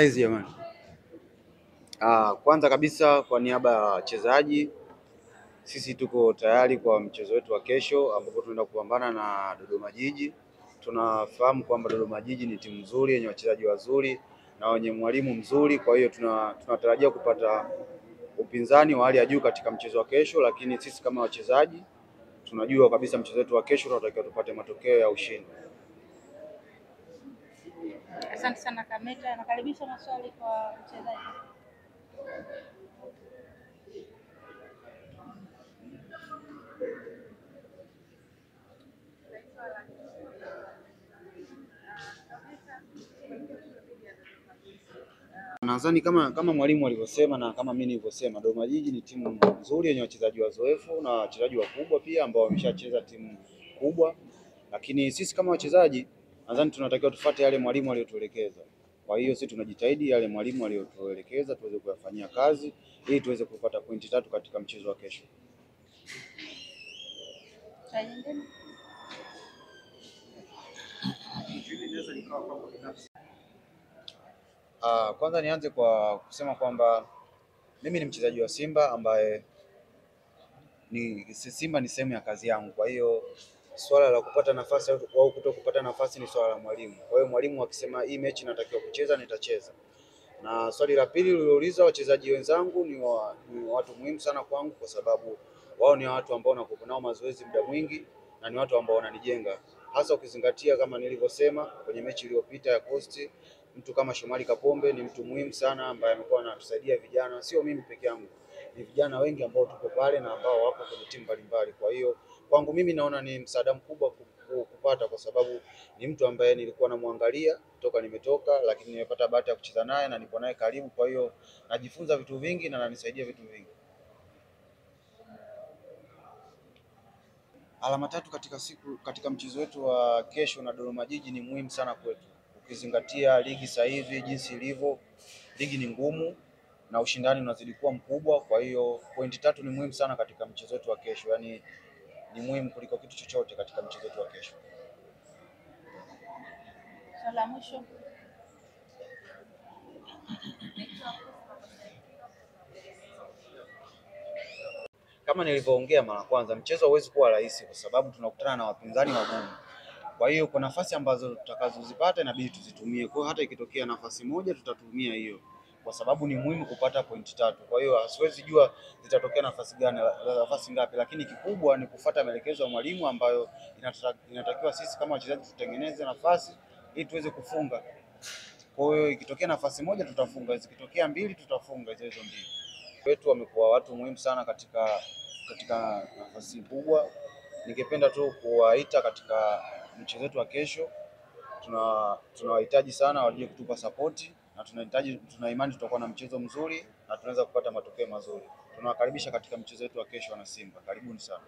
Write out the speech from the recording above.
Saizi jamani. Kwanza kabisa kwa niaba ya wachezaji, sisi tuko tayari kwa mchezo wetu wa kesho ambapo tunaenda kupambana na Dodoma Jiji. Tunafahamu kwamba Dodoma Jiji ni timu nzuri yenye wachezaji wazuri na wenye mwalimu mzuri, kwa hiyo tunatarajia kupata upinzani wa hali ya juu katika mchezo wa kesho, lakini sisi kama wachezaji tunajua kabisa mchezo wetu wa kesho tunatakiwa tupate matokeo ya ushindi. Asante sana Kameta, nakaribisha maswali kwa mchezaji. Nadhani kama mwalimu alivyosema na kama mimi nilivyosema, Dodoma Jiji ni timu nzuri yenye wachezaji wazoefu na wachezaji wakubwa pia ambao wameshacheza timu kubwa, lakini sisi kama wachezaji nadhani tunatakiwa tufuate yale mwalimu aliyotuelekeza. Kwa hiyo sisi tunajitahidi yale mwalimu aliyotuelekeza tuweze kuyafanyia kazi ili tuweze kupata pointi 3 katika mchezo wa kesho. Kwanza nianze kwa kusema kwamba mimi ni mchezaji wa Simba ambaye Simba ni sehemu ya kazi yangu. Kwa hiyo swala la kupata nafasi au kuto kupata nafasi ni swala la mwalimu. Kwa hiyo mwalimu akisema hii mechi natakiwa kucheza, nitacheza. Na swali la pili ulilouliza, wachezaji wenzangu ni watu muhimu sana kwangu, kwa sababu wao ni watu ambao nakuwa nao mazoezi muda mwingi na ni watu ambao wananijenga, hasa ukizingatia kama nilivyosema kwenye mechi iliyopita ya Coast, mtu kama Shomari Kapombe ni mtu muhimu sana ambaye amekuwa anatusaidia vijana, sio mimi peke yangu, ni vijana wengi ambao tuko pale na ambao wako kwenye timu mbalimbali. Kwa hiyo kwangu mimi naona ni msaada mkubwa kupata, kwa sababu ni mtu ambaye nilikuwa namwangalia toka nimetoka, lakini nimepata bahati ya kucheza naye na nipo naye karibu. Kwa hiyo najifunza vitu vingi na ananisaidia vitu vingi. Alama 3 katika mchezo wetu wa kesho na Dodoma Jiji ni muhimu sana kwetu, ukizingatia ligi sasa hivi jinsi ilivyo. Ligi ni ngumu na ushindani unazidi kuwa mkubwa, kwa hiyo pointi 3 ni muhimu sana katika mchezo wetu wa kesho, yaani ni muhimu kuliko kitu chochote katika mchezo wetu wa kesho. Swali la mwisho. Kama nilivyoongea mara kwanza, mchezo hauwezi kuwa rahisi kwa sababu tunakutana na wapinzani wagumu. Kwa hiyo kwa nafasi ambazo tutakazozipata inabidi tuzitumie. Kwa hiyo hata ikitokea nafasi moja tutatumia hiyo, kwa sababu ni muhimu kupata pointi 3. Kwa hiyo siwezi jua zitatokea nafasi ngapi, lakini kikubwa ni kufuata maelekezo ya mwalimu ambayo inatakiwa sisi kama wachezaji tutengeneze nafasi ili tuweze kufunga. Kwa hiyo ikitokea nafasi moja tutafunga, zikitokea 2 tutafunga hizo 2. Wetu wamekuwa watu muhimu sana katika nafasi kubwa. Ningependa tu kuwaita katika mchezo wetu wa kesho, tunawahitaji sana waje kutupa sapoti na tuna imani tutakuwa na mchezo mzuri na tunaweza kupata matokeo mazuri. Tunawakaribisha katika mchezo wetu wa kesho, wana Simba, karibuni sana.